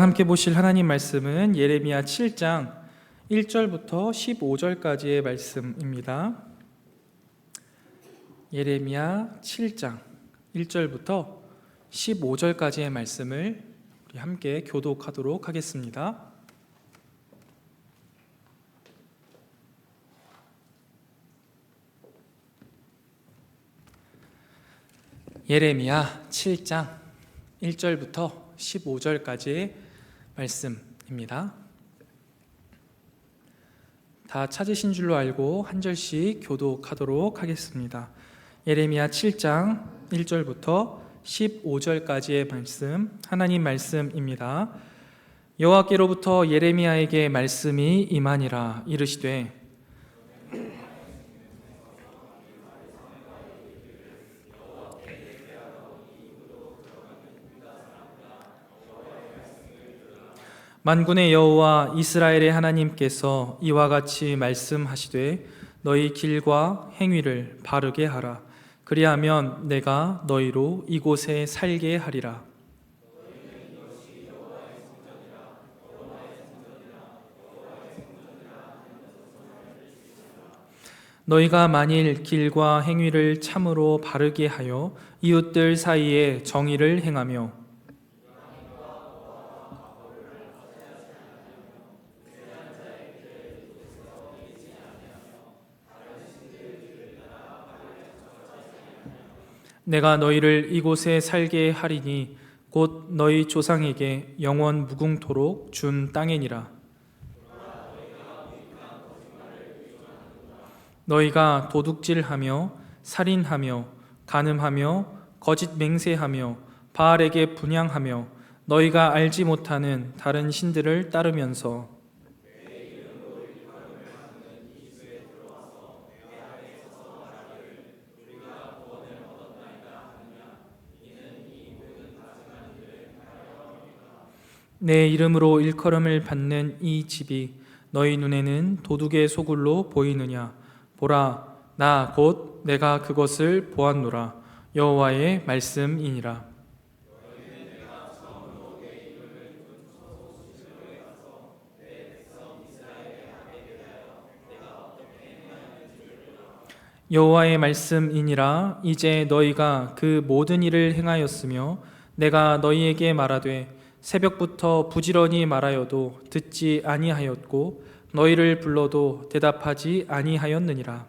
함께 보실 하나님 말씀은 예레미야 7장 1절부터 15절까지의 말씀입니다. 예레미야 7장 1절부터 15절까지의 말씀을 우리 함께 교독하도록 하겠습니다. 예레미야 7장 1절부터 15절까지의 말씀입니다. 다 찾으신 줄로 알고 한 절씩 교독하도록 하겠습니다. 예레미야 7장 1절부터 15절까지의 말씀, 하나님 말씀입니다. 여호와께로부터 예레미야에게 말씀이 임하니라. 이르시되 만군의 여호와 이스라엘의 하나님께서 이와 같이 말씀하시되 너희 길과 행위를 바르게 하라. 그리하면 내가 너희로 이곳에 살게 하리라. 너희가 만일 길과 행위를 참으로 바르게 하여 이웃들 사이에 정의를 행하며 내가 너희를 이곳에 살게 하리니 곧 너희 조상에게 영원 무궁토록 준 땅이니라. 너희가 도둑질하며 살인하며 간음하며 거짓 맹세하며 바알에게 분향하며 너희가 알지 못하는 다른 신들을 따르면서 내 이름으로 일컬음을 받는 이 집이 너희 눈에는 도둑의 소굴로 보이느냐? 보라, 나 곧 내가 그것을 보았노라. 여호와의 말씀이니라. 여호와의 말씀이니라. 이제 너희가 그 모든 일을 행하였으며 내가 너희에게 말하되 새벽부터 부지런히 말하여도 듣지 아니하였고 너희를 불러도 대답하지 아니하였느니라.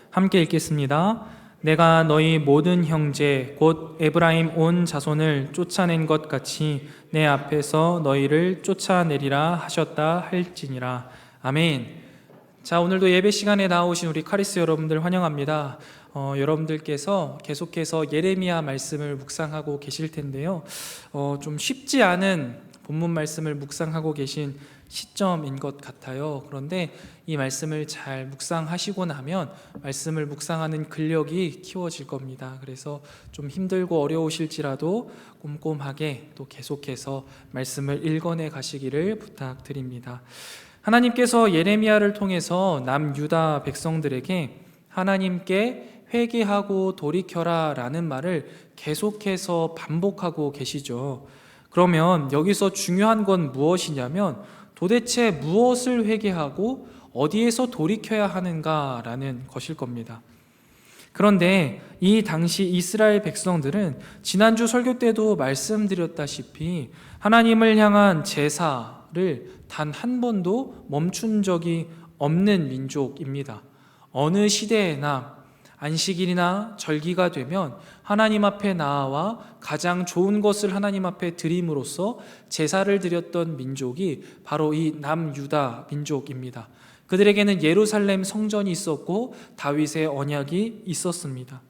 함께 읽겠습니다. 내가 너희 모든 형제 곧 에브라임 온 자손을 쫓아낸 것 같이 내 앞에서 너희를 쫓아내리라 하셨다 할지니라. 아멘. 자, 오늘도 예배 시간에 나오신 우리 카리스 여러분들 환영합니다. 여러분들께서 계속해서 예레미야 말씀을 묵상하고 계실 텐데요. 좀 쉽지 않은 본문 말씀을 묵상하고 계신 시점인 것 같아요. 그런데 이 말씀을 잘 묵상하시고 나면 말씀을 묵상하는 근력이 키워질 겁니다. 그래서 좀 힘들고 어려우실지라도 꼼꼼하게 또 계속해서 말씀을 읽어내 가시기를 부탁드립니다. 하나님께서 예레미야를 통해서 남유다 백성들에게 하나님께 회개하고 돌이켜라 라는 말을 계속해서 반복하고 계시죠. 그러면 여기서 중요한 건 무엇이냐면 도대체 무엇을 회개하고 어디에서 돌이켜야 하는가라는 것일 겁니다. 그런데 이 당시 이스라엘 백성들은 지난주 설교 때도 말씀드렸다시피 하나님을 향한 제사를 단 한 번도 멈춘 적이 없는 민족입니다. 어느 시대에나 안식일이나 절기가 되면 하나님 앞에 나아와 가장 좋은 것을 하나님 앞에 드림으로써 제사를 드렸던 민족이 바로 이 남유다 민족입니다. 그들에게는 예루살렘 성전이 있었고 다윗의 언약이 있었습니다.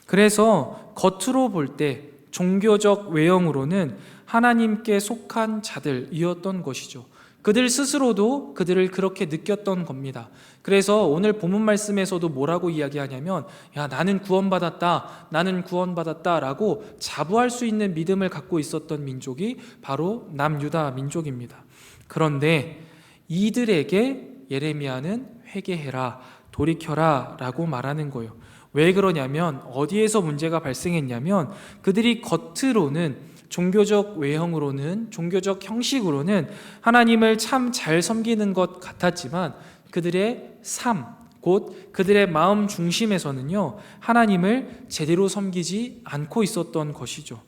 그래서 겉으로 볼 때 종교적 외형으로는 하나님께 속한 자들이었던 것이죠. 그들 스스로도 그들을 그렇게 느꼈던 겁니다. 그래서 오늘 본문 말씀에서도 뭐라고 이야기하냐면 나는 구원받았다 라고 자부할 수 있는 믿음을 갖고 있었던 민족이 바로 남유다 민족입니다. 그런데 이들에게 예레미야는 회개해라, 돌이켜라 라고 말하는 거예요. 왜 그러냐면, 어디에서 문제가 발생했냐면, 그들이 겉으로는 종교적 외형으로는, 종교적 형식으로는 하나님을 참 잘 섬기는 것 같았지만 그들의 삶, 곧 그들의 마음 중심에서는요, 하나님을 제대로 섬기지 않고 있었던 것이죠.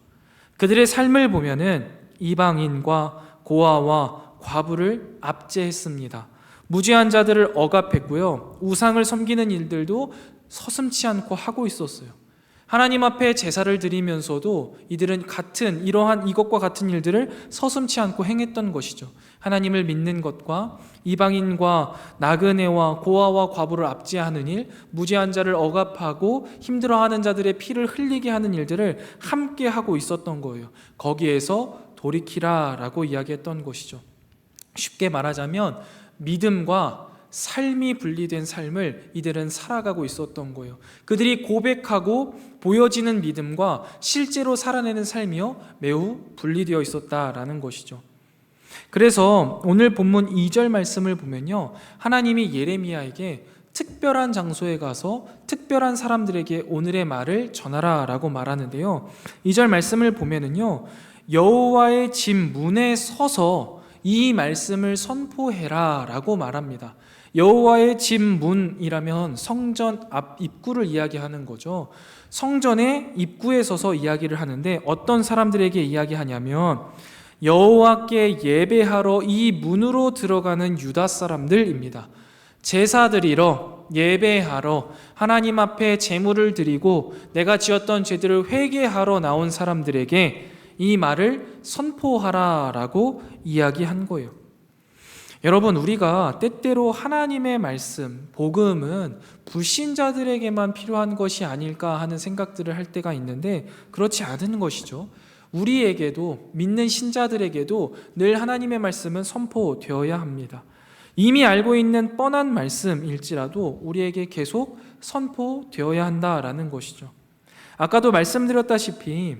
그들의 삶을 보면은 이방인과 고아와 과부를 압제했습니다. 무죄한 자들을 억압했고요, 우상을 섬기는 일들도 서슴지 않고 하고 있었어요. 하나님 앞에 제사를 드리면서도 이들은 이러한 이것과 같은 일들을 서슴지 않고 행했던 것이죠. 하나님을 믿는 것과 이방인과 나그네와 고아와 과부를 압제하는 일, 무죄한 자를 억압하고 힘들어하는 자들의 피를 흘리게 하는 일들을 함께 하고 있었던 거예요. 거기에서 돌이키라라고 이야기했던 것이죠. 쉽게 말하자면 믿음과 삶이 분리된 삶을 이들은 살아가고 있었던 거예요. 그들이 고백하고 보여지는 믿음과 실제로 살아내는 삶이요, 매우 분리되어 있었다라는 것이죠. 그래서 오늘 본문 2절 말씀을 보면요, 하나님이 예레미야에게 특별한 장소에 가서 특별한 사람들에게 오늘의 말을 전하라 라고 말하는데요, 2절 말씀을 보면은요, 여호와의 집 문에 서서 이 말씀을 선포해라 라고 말합니다. 여호와의 집 문이라면 성전 앞 입구를 이야기하는 거죠. 성전의 입구에 서서 이야기를 하는데, 어떤 사람들에게 이야기하냐면 여호와께 예배하러 이 문으로 들어가는 유다 사람들입니다. 제사 드리러, 예배하러, 하나님 앞에 제물을 드리고 내가 지었던 죄들을 회개하러 나온 사람들에게 이 말을 선포하라라고 이야기한 거예요. 여러분, 우리가 때때로 하나님의 말씀, 복음은 불신자들에게만 필요한 것이 아닐까 하는 생각들을 할 때가 있는데, 그렇지 않은 것이죠. 우리에게도, 믿는 신자들에게도 늘 하나님의 말씀은 선포되어야 합니다. 이미 알고 있는 뻔한 말씀일지라도 우리에게 계속 선포되어야 한다라는 것이죠. 아까도 말씀드렸다시피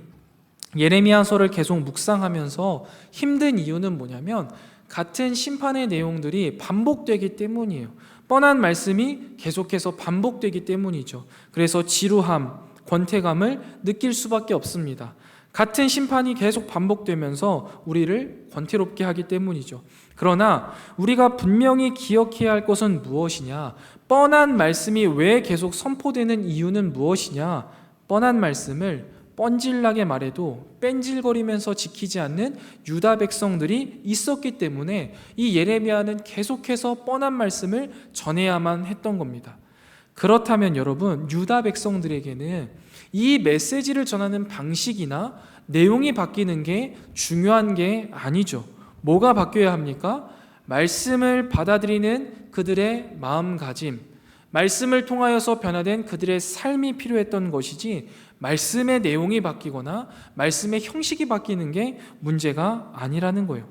예레미야서를 계속 묵상하면서 힘든 이유는 뭐냐면, 같은 심판의 내용들이 반복되기 때문이에요. 뻔한 말씀이 계속해서 반복되기 때문이죠. 그래서 지루함, 권태감을 느낄 수밖에 없습니다. 같은 심판이 계속 반복되면서 우리를 권태롭게 하기 때문이죠. 그러나 우리가 분명히 기억해야 할 것은 무엇이냐? 뻔한 말씀이 왜 계속 선포되는 이유는 무엇이냐? 뻔한 말씀을 뻔질나게 말해도 뺀질거리면서 지키지 않는 유다 백성들이 있었기 때문에 이 예레미야는 계속해서 뻔한 말씀을 전해야만 했던 겁니다. 그렇다면 여러분, 유다 백성들에게는 이 메시지를 전하는 방식이나 내용이 바뀌는 게 중요한 게 아니죠. 뭐가 바뀌어야 합니까? 말씀을 받아들이는 그들의 마음가짐, 말씀을 통하여서 변화된 그들의 삶이 필요했던 것이지, 말씀의 내용이 바뀌거나 말씀의 형식이 바뀌는 게 문제가 아니라는 거예요.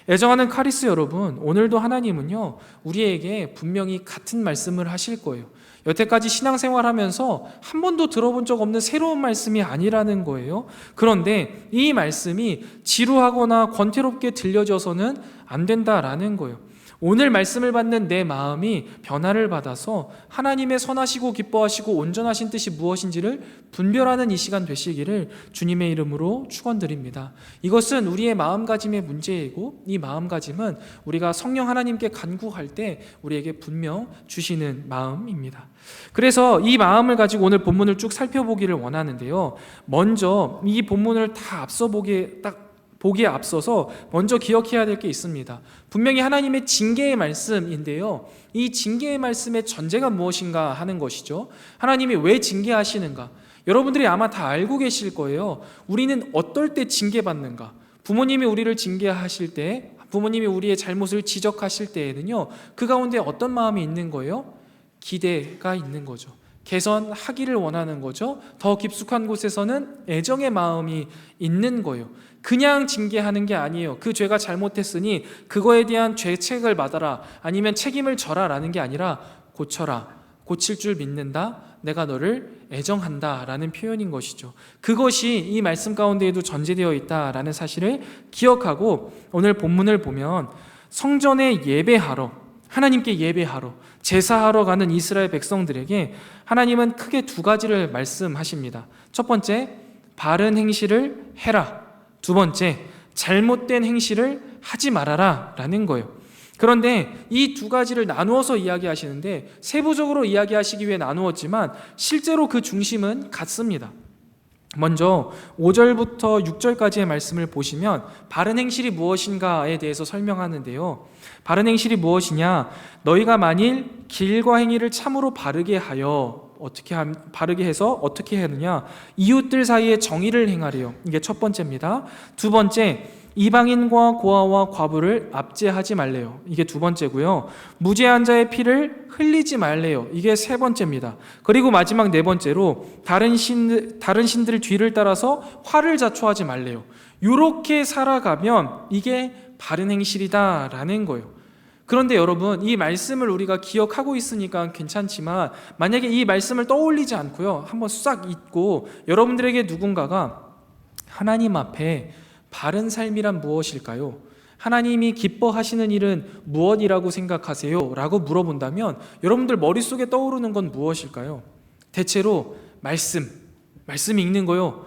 애정하는 카리스 여러분, 오늘도 하나님은요, 우리에게 분명히 같은 말씀을 하실 거예요. 여태까지 신앙생활하면서 한 번도 들어본 적 없는 새로운 말씀이 아니라는 거예요. 그런데 이 말씀이 지루하거나 권태롭게 들려져서는 안 된다라는 거예요. 오늘 말씀을 받는 내 마음이 변화를 받아서 하나님의 선하시고 기뻐하시고 온전하신 뜻이 무엇인지를 분별하는 이 시간 되시기를 주님의 이름으로 축원드립니다. 이것은 우리의 마음가짐의 문제이고, 이 마음가짐은 우리가 성령 하나님께 간구할 때 우리에게 분명 주시는 마음입니다. 그래서 이 마음을 가지고 오늘 본문을 쭉 살펴보기를 원하는데요, 먼저 이 본문을 다 보기에 앞서서 먼저 기억해야 될 게 있습니다. 분명히 하나님의 징계의 말씀인데요, 이 징계의 말씀의 전제가 무엇인가 하는 것이죠. 하나님이 왜 징계하시는가? 여러분들이 아마 다 알고 계실 거예요. 우리는 어떨 때 징계받는가? 부모님이 우리를 징계하실 때, 부모님이 우리의 잘못을 지적하실 때에는요, 그 가운데 어떤 마음이 있는 거예요? 기대가 있는 거죠. 개선하기를 원하는 거죠. 더 깊숙한 곳에서는 애정의 마음이 있는 거예요. 그냥 징계하는 게 아니에요. 그 죄가 잘못했으니 그거에 대한 죄책을 받아라, 아니면 책임을 져라 라는 게 아니라 고쳐라, 고칠 줄 믿는다, 내가 너를 애정한다 라는 표현인 것이죠. 그것이 이 말씀 가운데에도 전제되어 있다라는 사실을 기억하고, 오늘 본문을 보면 성전에 예배하러, 하나님께 예배하러, 제사하러 가는 이스라엘 백성들에게 하나님은 크게 두 가지를 말씀하십니다. 첫 번째, 바른 행실을 해라. 두 번째, 잘못된 행실을 하지 말아라 라는 거예요. 그런데 이 두 가지를 나누어서 이야기하시는데, 세부적으로 이야기하시기 위해 나누었지만 실제로 그 중심은 같습니다. 먼저 5절부터 6절까지의 말씀을 보시면 바른 행실이 무엇인가에 대해서 설명하는데요. 바른 행실이 무엇이냐? 너희가 만일 길과 행위를 참으로 바르게 해서 어떻게 하느냐? 이웃들 사이에 정의를 행하래요. 이게 첫 번째입니다. 두 번째, 이방인과 고아와 과부를 압제하지 말래요. 이게 두 번째고요. 무죄한 자의 피를 흘리지 말래요. 이게 세 번째입니다. 그리고 마지막 네 번째로 다른 신들 뒤를 따라서 화를 자초하지 말래요. 이렇게 살아가면 이게 바른 행실이다라는 거예요. 그런데 여러분, 이 말씀을 우리가 기억하고 있으니까 괜찮지만 만약에 이 말씀을 떠올리지 않고요, 한번 싹 잊고 여러분들에게 누군가가 하나님 앞에 바른 삶이란 무엇일까요? 하나님이 기뻐하시는 일은 무엇이라고 생각하세요? 라고 물어본다면 여러분들 머릿속에 떠오르는 건 무엇일까요? 대체로 말씀 읽는 거요,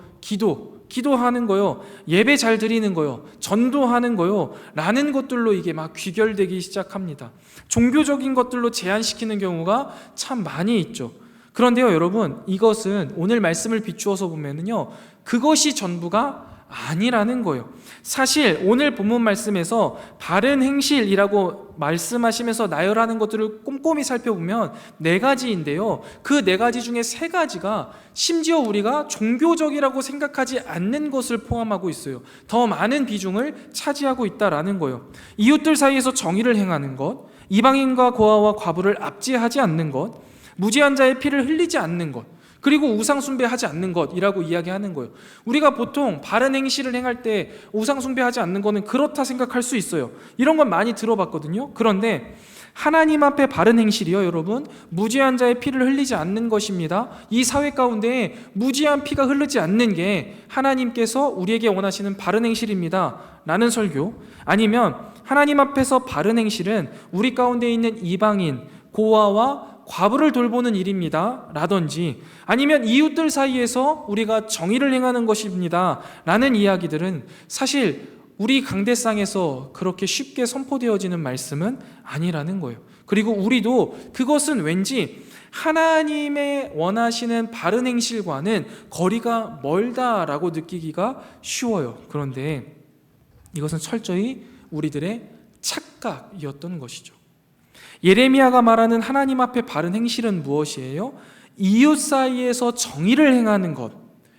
기도하는 거요, 예배 잘 드리는 거요, 전도하는 거요 라는 것들로 이게 막 귀결되기 시작합니다. 종교적인 것들로 제한시키는 경우가 참 많이 있죠. 그런데요 여러분, 이것은 오늘 말씀을 비추어서 보면은요, 그것이 전부가 아니라는 거예요. 사실 오늘 본문 말씀에서 바른 행실이라고 말씀하시면서 나열하는 것들을 꼼꼼히 살펴보면 네 가지인데요, 그 네 가지 중에 세 가지가 심지어 우리가 종교적이라고 생각하지 않는 것을 포함하고 있어요. 더 많은 비중을 차지하고 있다라는 거예요. 이웃들 사이에서 정의를 행하는 것, 이방인과 고아와 과부를 압제하지 않는 것, 무죄한 자의 피를 흘리지 않는 것, 그리고 우상 숭배하지 않는 것이라고 이야기하는 거예요. 우리가 보통 바른 행실을 행할 때 우상 숭배하지 않는 거는 그렇다 생각할 수 있어요. 이런 건 많이 들어봤거든요. 그런데 하나님 앞에 바른 행실이요 여러분, 무죄한 자의 피를 흘리지 않는 것입니다. 이 사회 가운데 무죄한 피가 흐르지 않는 게 하나님께서 우리에게 원하시는 바른 행실입니다 라는 설교, 아니면 하나님 앞에서 바른 행실은 우리 가운데 있는 이방인, 고아와 과부를 돌보는 일입니다 라든지, 아니면 이웃들 사이에서 우리가 정의를 행하는 것입니다 라는 이야기들은 사실 우리 강대상에서 그렇게 쉽게 선포되어지는 말씀은 아니라는 거예요. 그리고 우리도 그것은 왠지 하나님의 원하시는 바른 행실과는 거리가 멀다라고 느끼기가 쉬워요. 그런데 이것은 철저히 우리들의 착각이었던 것이죠. 예레미야가 말하는 하나님 앞에 바른 행실은 무엇이에요? 이웃 사이에서 정의를 행하는 것.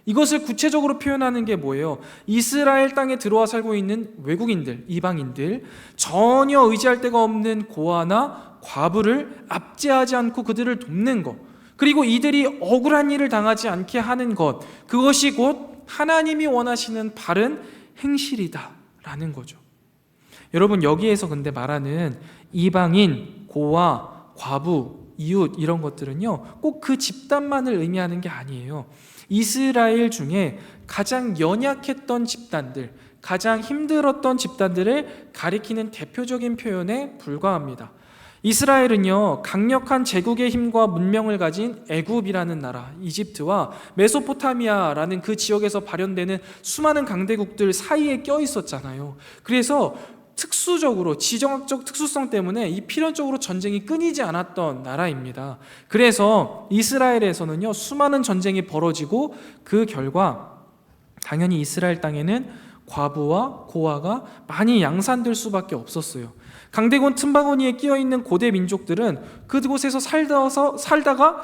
이것을 구체적으로 표현하는 게 뭐예요? 이스라엘 땅에 들어와 살고 있는 외국인들, 이방인들, 전혀 의지할 데가 없는 고아나 과부를 압제하지 않고 그들을 돕는 것, 그리고 이들이 억울한 일을 당하지 않게 하는 것, 그것이 곧 하나님이 원하시는 바른 행실이다 라는 거죠. 여러분, 여기에서 근데 말하는 이방인, 고아, 과부, 이웃 이런 것들은요 꼭 그 집단만을 의미하는 게 아니에요. 이스라엘 중에 가장 연약했던 집단들, 가장 힘들었던 집단들을 가리키는 대표적인 표현에 불과합니다. 이스라엘은요 강력한 제국의 힘과 문명을 가진 애굽이라는 나라, 이집트와 메소포타미아라는 그 지역에서 발현되는 수많은 강대국들 사이에 껴 있었잖아요. 그래서 특수적으로 지정학적 특수성 때문에 이 필연적으로 전쟁이 끊이지 않았던 나라입니다. 그래서 이스라엘에서는요 수많은 전쟁이 벌어지고 그 결과 당연히 이스라엘 땅에는 과부와 고아가 많이 양산될 수밖에 없었어요. 강대권 틈바구니에 끼어있는 고대 민족들은 그곳에서 살다가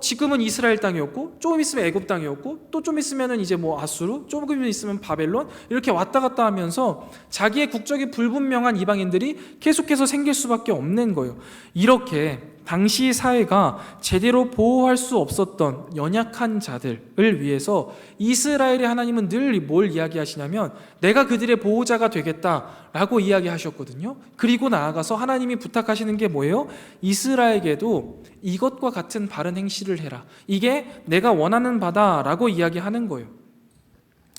지금은 이스라엘 땅이었고, 조금 있으면 애굽 땅이었고, 또 좀 있으면 이제 뭐 아수르, 조금 있으면 바벨론, 이렇게 왔다 갔다 하면서 자기의 국적이 불분명한 이방인들이 계속해서 생길 수밖에 없는 거예요. 이렇게 당시 사회가 제대로 보호할 수 없었던 연약한 자들을 위해서 이스라엘의 하나님은 늘 뭘 이야기하시냐면 내가 그들의 보호자가 되겠다라고 이야기하셨거든요. 그리고 나아가서 하나님이 부탁하시는 게 뭐예요? 이스라엘에게도 이것과 같은 바른 행실을 해라. 이게 내가 원하는 바다라고 이야기하는 거예요.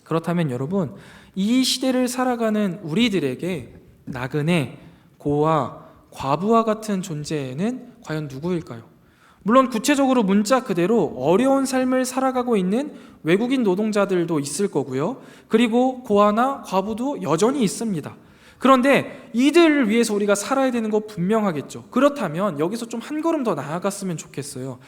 그렇다면 여러분, 이 시대를 살아가는 우리들에게 나그네, 고아, 과부와 같은 존재는 과연 누구일까요? 물론 구체적으로 문자 그대로 어려운 삶을 살아가고 있는 외국인 노동자들도 있을 거고요. 그리고 고아나 과부도 여전히 있습니다. 그런데 이들을 위해서 우리가 살아야 되는 거 분명하겠죠. 그렇다면 여기서 좀 한 걸음 더 나아갔으면 좋겠어요.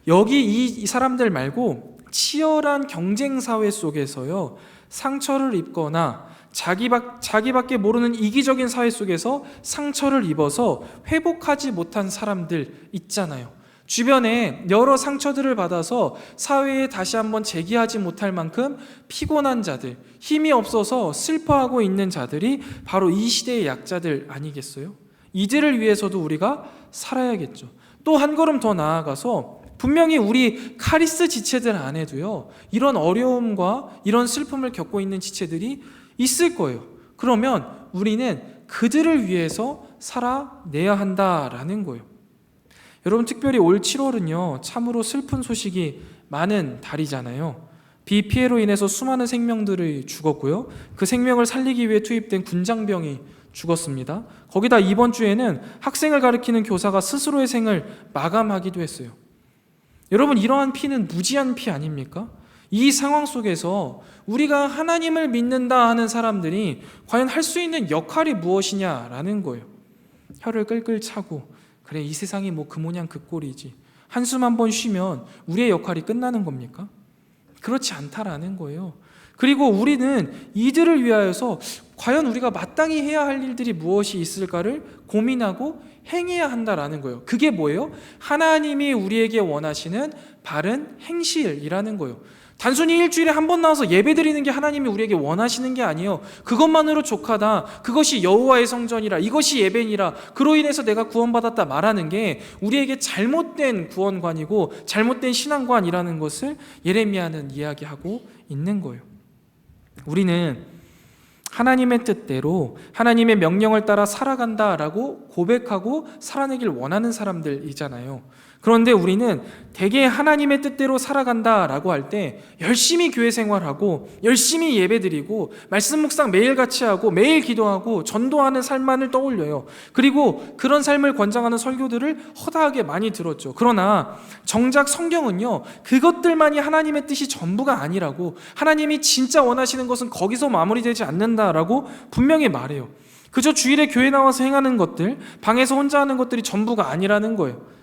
여기 이 사람들 말고 치열한 경쟁 사회 속에서요, 상처를 입거나 자기밖에 모르는 이기적인 사회 속에서 상처를 입어서 회복하지 못한 사람들 있잖아요. 주변에 여러 상처들을 받아서 사회에 다시 한번 재기하지 못할 만큼 피곤한 자들, 힘이 없어서 슬퍼하고 있는 자들이 바로 이 시대의 약자들 아니겠어요? 이들을 위해서도 우리가 살아야겠죠. 또 한 걸음 더 나아가서 분명히 우리 카리스 지체들 안에도요, 이런 어려움과 이런 슬픔을 겪고 있는 지체들이 있을 거예요. 그러면 우리는 그들을 위해서 살아내야 한다라는 거예요. 여러분, 특별히 올 7월은요 참으로 슬픈 소식이 많은 달이잖아요. 비 피해로 인해서 수많은 생명들이 죽었고요, 그 생명을 살리기 위해 투입된 군장병이 죽었습니다. 거기다 이번 주에는 학생을 가르치는 교사가 스스로의 생을 마감하기도 했어요. 여러분, 이러한 피는 무지한 피 아닙니까? 이 상황 속에서 우리가 하나님을 믿는다 하는 사람들이 과연 할 수 있는 역할이 무엇이냐라는 거예요. 혀를 끌끌 차고, 그래 이 세상이 뭐 그 모양 그 꼴이지, 한숨 한번 쉬면 우리의 역할이 끝나는 겁니까? 그렇지 않다라는 거예요. 그리고 우리는 이들을 위하여서 과연 우리가 마땅히 해야 할 일들이 무엇이 있을까를 고민하고 행해야 한다라는 거예요. 그게 뭐예요? 하나님이 우리에게 원하시는 바른 행실이라는 거예요. 단순히 일주일에 한 번 나와서 예배드리는 게 하나님이 우리에게 원하시는 게 아니에요. 그것만으로 족하다, 그것이 여호와의 성전이라, 이것이 예배니라, 그로 인해서 내가 구원받았다 말하는 게 우리에게 잘못된 구원관이고 잘못된 신앙관이라는 것을 예레미야는 이야기하고 있는 거예요. 우리는 하나님의 뜻대로 하나님의 명령을 따라 살아간다라고 고백하고 살아내길 원하는 사람들이잖아요. 그런데 우리는 대개 하나님의 뜻대로 살아간다라고 할 때 열심히 교회 생활하고 열심히 예배드리고 말씀 묵상 매일같이 하고 매일 기도하고 전도하는 삶만을 떠올려요. 그리고 그런 삶을 권장하는 설교들을 허다하게 많이 들었죠. 그러나 정작 성경은요, 그것들만이 하나님의 뜻이 전부가 아니라고, 하나님이 진짜 원하시는 것은 거기서 마무리되지 않는다라고 분명히 말해요. 그저 주일에 교회 나와서 행하는 것들, 방에서 혼자 하는 것들이 전부가 아니라는 거예요.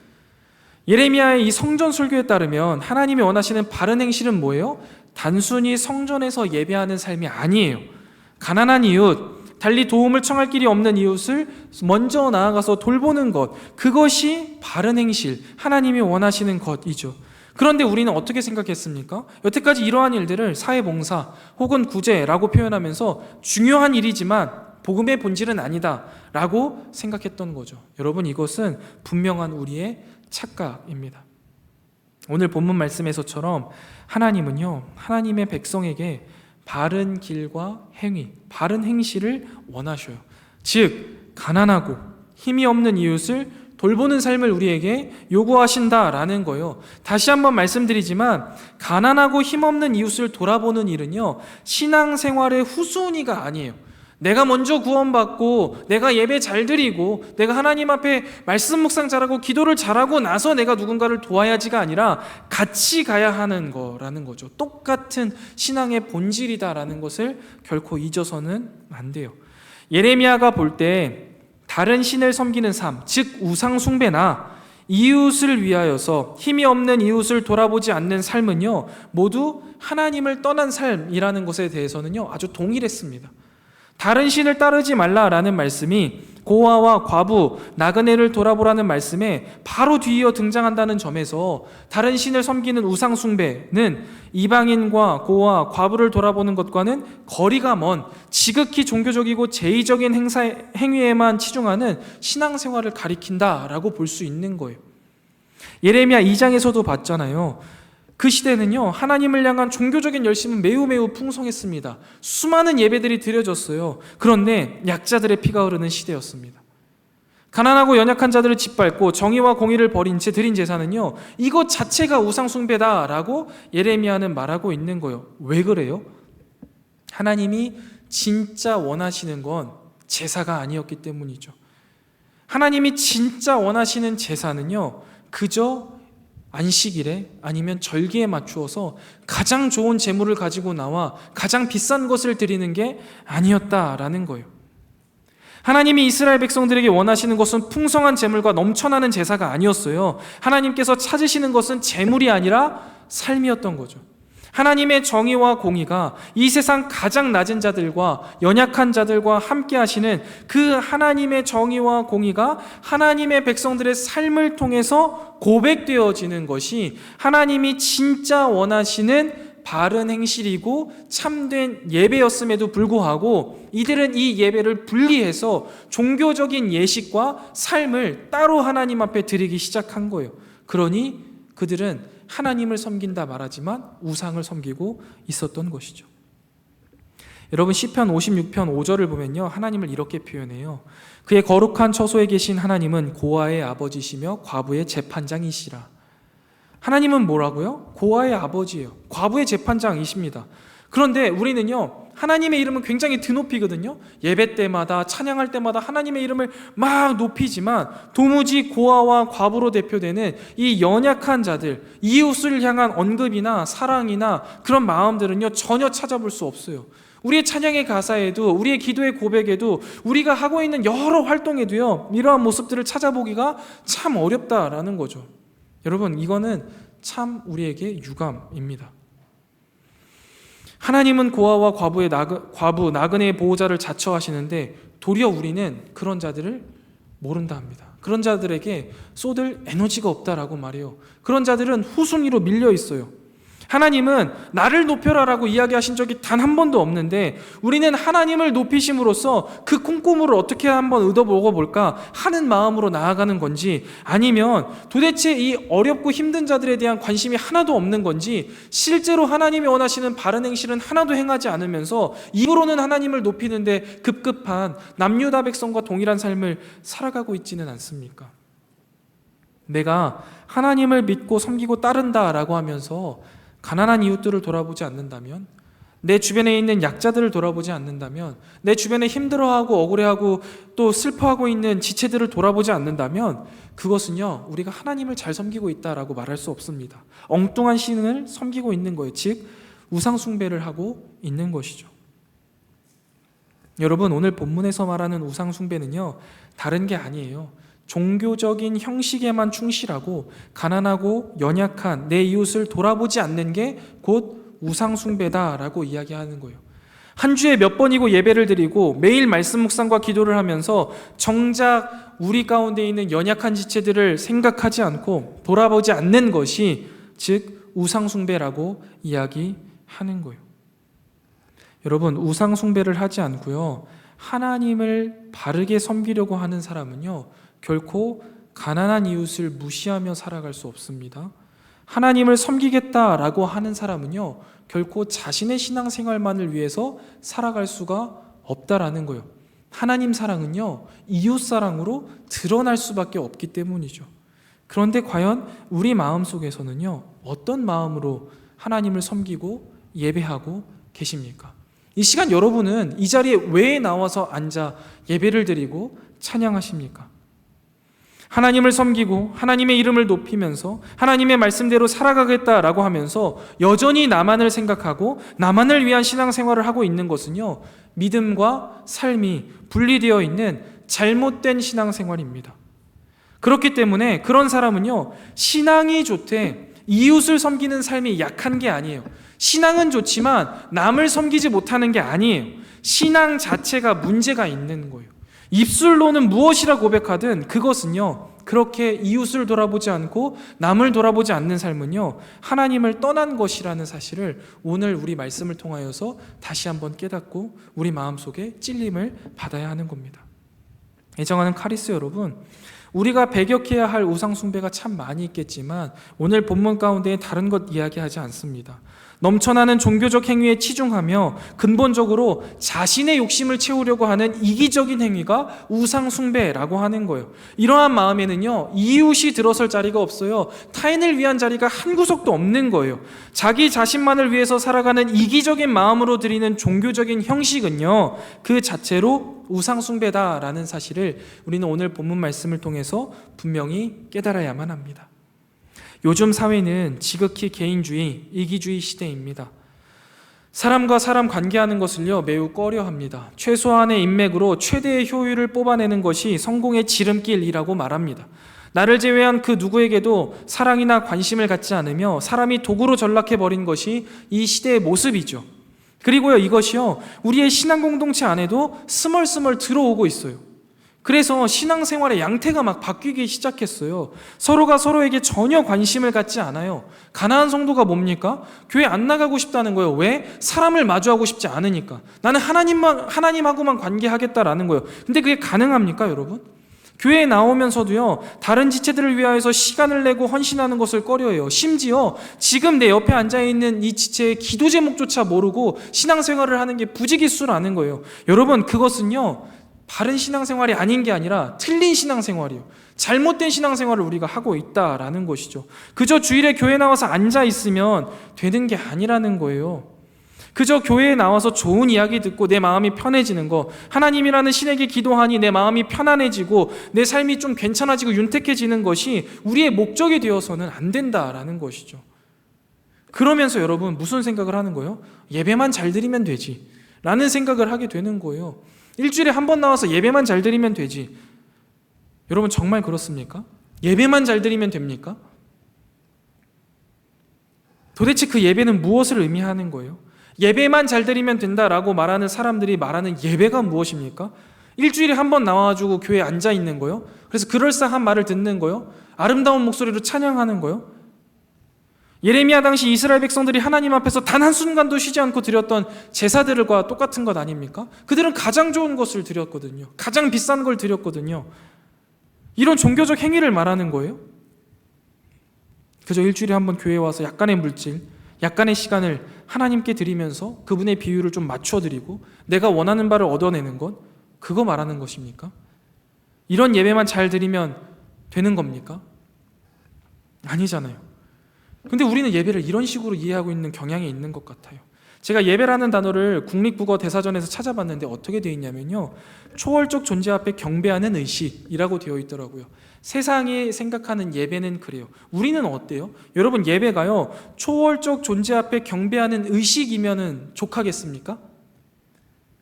예레미야의 이 성전 설교에 따르면 하나님이 원하시는 바른 행실은 뭐예요? 단순히 성전에서 예배하는 삶이 아니에요. 가난한 이웃, 달리 도움을 청할 길이 없는 이웃을 먼저 나아가서 돌보는 것, 그것이 바른 행실, 하나님이 원하시는 것이죠. 그런데 우리는 어떻게 생각했습니까? 여태까지 이러한 일들을 사회봉사 혹은 구제라고 표현하면서 중요한 일이지만 복음의 본질은 아니다 라고 생각했던 거죠. 여러분, 이것은 분명한 우리의 착각입니다. 오늘 본문 말씀에서처럼 하나님은요, 하나님의 백성에게 바른 길과 행위, 바른 행실을 원하셔요. 즉, 가난하고 힘이 없는 이웃을 돌보는 삶을 우리에게 요구하신다라는 거예요. 다시 한번 말씀드리지만 가난하고 힘없는 이웃을 돌아보는 일은요, 신앙생활의 후순위가 아니에요. 내가 먼저 구원받고 내가 예배 잘 드리고 내가 하나님 앞에 말씀 묵상 잘하고 기도를 잘하고 나서 내가 누군가를 도와야지가 아니라 같이 가야 하는 거라는 거죠. 똑같은 신앙의 본질이다라는 것을 결코 잊어서는 안 돼요. 예레미야가 볼 때 다른 신을 섬기는 삶, 즉 우상 숭배나 이웃을 위하여서 힘이 없는 이웃을 돌아보지 않는 삶은요, 모두 하나님을 떠난 삶이라는 것에 대해서는요 아주 동일했습니다. 다른 신을 따르지 말라라는 말씀이 고아와 과부, 나그네를 돌아보라는 말씀에 바로 뒤이어 등장한다는 점에서 다른 신을 섬기는 우상 숭배는 이방인과 고아, 과부를 돌아보는 것과는 거리가 먼 지극히 종교적이고 제의적인 행위에만 치중하는 신앙생활을 가리킨다라고 볼 수 있는 거예요. 예레미야 2장에서도 봤잖아요. 그 시대는요, 하나님을 향한 종교적인 열심은 매우 풍성했습니다. 수많은 예배들이 드려졌어요. 그런데 약자들의 피가 흐르는 시대였습니다. 가난하고 연약한 자들을 짓밟고 정의와 공의를 버린 채 드린 제사는요, 이것 자체가 우상 숭배다라고 예레미야는 말하고 있는 거예요. 왜 그래요? 하나님이 진짜 원하시는 건 제사가 아니었기 때문이죠. 하나님이 진짜 원하시는 제사는요, 그저 안식일에 아니면 절기에 맞추어서 가장 좋은 제물을 가지고 나와 가장 비싼 것을 드리는 게 아니었다라는 거예요. 하나님이 이스라엘 백성들에게 원하시는 것은 풍성한 제물과 넘쳐나는 제사가 아니었어요. 하나님께서 찾으시는 것은 제물이 아니라 삶이었던 거죠. 하나님의 정의와 공의가 이 세상 가장 낮은 자들과 연약한 자들과 함께 하시는 그 하나님의 정의와 공의가 하나님의 백성들의 삶을 통해서 고백되어지는 것이 하나님이 진짜 원하시는 바른 행실이고 참된 예배였음에도 불구하고 이들은 이 예배를 분리해서 종교적인 예식과 삶을 따로 하나님 앞에 드리기 시작한 거예요. 그러니 그들은 하나님을 섬긴다 말하지만 우상을 섬기고 있었던 것이죠. 여러분, 시편 56편 5절을 보면요, 하나님을 이렇게 표현해요. 그의 거룩한 처소에 계신 하나님은 고아의 아버지시며 과부의 재판장이시라. 하나님은 뭐라고요? 고아의 아버지예요. 과부의 재판장이십니다. 그런데 우리는요, 하나님의 이름은 굉장히 드높이거든요. 예배 때마다, 찬양할 때마다 하나님의 이름을 막 높이지만 도무지 고아와 과부로 대표되는 이 연약한 자들, 이웃을 향한 언급이나 사랑이나 그런 마음들은요, 전혀 찾아볼 수 없어요. 우리의 찬양의 가사에도, 우리의 기도의 고백에도, 우리가 하고 있는 여러 활동에도요, 이러한 모습들을 찾아보기가 참 어렵다라는 거죠. 여러분, 이거는 참 우리에게 유감입니다. 하나님은 고아와 과부, 나그네의 보호자를 자처하시는데 도리어 우리는 그런 자들을 모른다 합니다. 그런 자들에게 쏟을 에너지가 없다라고 말해요. 그런 자들은 후순위로 밀려 있어요. 하나님은 나를 높여라라고 이야기하신 적이 단 한 번도 없는데 우리는 하나님을 높이심으로써 그 콩고물을 어떻게 한번 얻어 먹어볼까 하는 마음으로 나아가는 건지, 아니면 도대체 이 어렵고 힘든 자들에 대한 관심이 하나도 없는 건지, 실제로 하나님이 원하시는 바른 행실은 하나도 행하지 않으면서 입으로는 하나님을 높이는데 급급한 남유다 백성과 동일한 삶을 살아가고 있지는 않습니까? 내가 하나님을 믿고 섬기고 따른다라고 하면서 가난한 이웃들을 돌아보지 않는다면, 내 주변에 있는 약자들을 돌아보지 않는다면, 내 주변에 힘들어하고 억울해하고 또 슬퍼하고 있는 지체들을 돌아보지 않는다면 그것은요, 우리가 하나님을 잘 섬기고 있다라고 말할 수 없습니다. 엉뚱한 신을 섬기고 있는 거예요. 즉 우상 숭배를 하고 있는 것이죠. 여러분, 오늘 본문에서 말하는 우상 숭배는요, 다른 게 아니에요. 종교적인 형식에만 충실하고 가난하고 연약한 내 이웃을 돌아보지 않는 게 곧 우상 숭배다라고 이야기하는 거예요. 한 주에 몇 번이고 예배를 드리고 매일 말씀 묵상과 기도를 하면서 정작 우리 가운데 있는 연약한 지체들을 생각하지 않고 돌아보지 않는 것이 즉 우상 숭배라고 이야기하는 거예요. 여러분, 우상 숭배를 하지 않고요, 하나님을 바르게 섬기려고 하는 사람은요, 결코 가난한 이웃을 무시하며 살아갈 수 없습니다. 하나님을 섬기겠다라고 하는 사람은요, 결코 자신의 신앙생활만을 위해서 살아갈 수가 없다라는 거예요. 하나님 사랑은요, 이웃 사랑으로 드러날 수밖에 없기 때문이죠. 그런데 과연 우리 마음속에서는요, 어떤 마음으로 하나님을 섬기고 예배하고 계십니까? 이 시간 여러분은 이 자리에 왜 나와서 앉아 예배를 드리고 찬양하십니까? 하나님을 섬기고 하나님의 이름을 높이면서 하나님의 말씀대로 살아가겠다라고 하면서 여전히 나만을 생각하고 나만을 위한 신앙생활을 하고 있는 것은요, 믿음과 삶이 분리되어 있는 잘못된 신앙생활입니다. 그렇기 때문에 그런 사람은요, 신앙이 좋되 이웃을 섬기는 삶이 약한 게 아니에요. 신앙은 좋지만 남을 섬기지 못하는 게 아니에요. 신앙 자체가 문제가 있는 거예요. 입술로는 무엇이라 고백하든 그것은요, 그렇게 이웃을 돌아보지 않고 남을 돌아보지 않는 삶은요, 하나님을 떠난 것이라는 사실을 오늘 우리 말씀을 통하여서 다시 한번 깨닫고 우리 마음속에 찔림을 받아야 하는 겁니다. 애정하는 카리스 여러분, 우리가 배격해야 할 우상 숭배가 참 많이 있겠지만 오늘 본문 가운데 다른 것 이야기하지 않습니다. 넘쳐나는 종교적 행위에 치중하며 근본적으로 자신의 욕심을 채우려고 하는 이기적인 행위가 우상 숭배라고 하는 거예요. 이러한 마음에는요, 이웃이 들어설 자리가 없어요. 타인을 위한 자리가 한 구석도 없는 거예요. 자기 자신만을 위해서 살아가는 이기적인 마음으로 드리는 종교적인 형식은요, 그 자체로 우상 숭배다라는 사실을 우리는 오늘 본문 말씀을 통해서 분명히 깨달아야만 합니다. 요즘 사회는 지극히 개인주의, 이기주의 시대입니다. 사람과 사람 관계하는 것을요, 매우 꺼려합니다. 최소한의 인맥으로 최대의 효율을 뽑아내는 것이 성공의 지름길이라고 말합니다. 나를 제외한 그 누구에게도 사랑이나 관심을 갖지 않으며 사람이 도구로 전락해버린 것이 이 시대의 모습이죠. 그리고요, 이것이요, 우리의 신앙 공동체 안에도 스멀스멀 들어오고 있어요. 그래서 신앙생활의 양태가 막 바뀌기 시작했어요. 서로가 서로에게 전혀 관심을 갖지 않아요. 가나안 성도가 뭡니까? 교회 안 나가고 싶다는 거예요. 왜? 사람을 마주하고 싶지 않으니까. 나는 하나님하고만 관계하겠다라는 거예요. 근데 그게 가능합니까, 여러분? 교회에 나오면서도요, 다른 지체들을 위하여서 시간을 내고 헌신하는 것을 꺼려해요. 심지어 지금 내 옆에 앉아있는 이 지체의 기도 제목조차 모르고 신앙생활을 하는 게 부지기수라는 거예요. 여러분, 그것은요, 바른 신앙생활이 아닌 게 아니라 틀린 신앙생활이요, 잘못된 신앙생활을 우리가 하고 있다라는 것이죠. 그저 주일에 교회 나와서 앉아있으면 되는 게 아니라는 거예요. 그저 교회에 나와서 좋은 이야기 듣고 내 마음이 편해지는 거, 하나님이라는 신에게 기도하니 내 마음이 편안해지고 내 삶이 좀 괜찮아지고 윤택해지는 것이 우리의 목적이 되어서는 안 된다라는 것이죠. 그러면서 여러분 무슨 생각을 하는 거예요? 예배만 잘 드리면 되지 라는 생각을 하게 되는 거예요. 일주일에 한 번 나와서 예배만 잘 드리면 되지. 여러분 정말 그렇습니까? 예배만 잘 드리면 됩니까? 도대체 그 예배는 무엇을 의미하는 거예요? 예배만 잘 드리면 된다라고 말하는 사람들이 말하는 예배가 무엇입니까? 일주일에 한 번 나와가지고 교회에 앉아있는 거요? 그래서 그럴싸한 말을 듣는 거요? 아름다운 목소리로 찬양하는 거요? 예레미야 당시 이스라엘 백성들이 하나님 앞에서 단 한순간도 쉬지 않고 드렸던 제사들과 똑같은 것 아닙니까? 그들은 가장 좋은 것을 드렸거든요. 가장 비싼 걸 드렸거든요. 이런 종교적 행위를 말하는 거예요? 그저 일주일에 한 번 교회에 와서 약간의 물질, 약간의 시간을 하나님께 드리면서 그분의 비율을 좀 맞춰드리고 내가 원하는 바를 얻어내는 것, 그거 말하는 것입니까? 이런 예배만 잘 드리면 되는 겁니까? 아니잖아요. 근데 우리는 예배를 이런 식으로 이해하고 있는 경향이 있는 것 같아요. 제가 예배라는 단어를 국립국어 대사전에서 찾아봤는데 어떻게 되어 있냐면요, 초월적 존재 앞에 경배하는 의식이라고 되어 있더라고요. 세상이 생각하는 예배는 그래요. 우리는 어때요? 여러분, 예배가요, 초월적 존재 앞에 경배하는 의식이면은 족하겠습니까?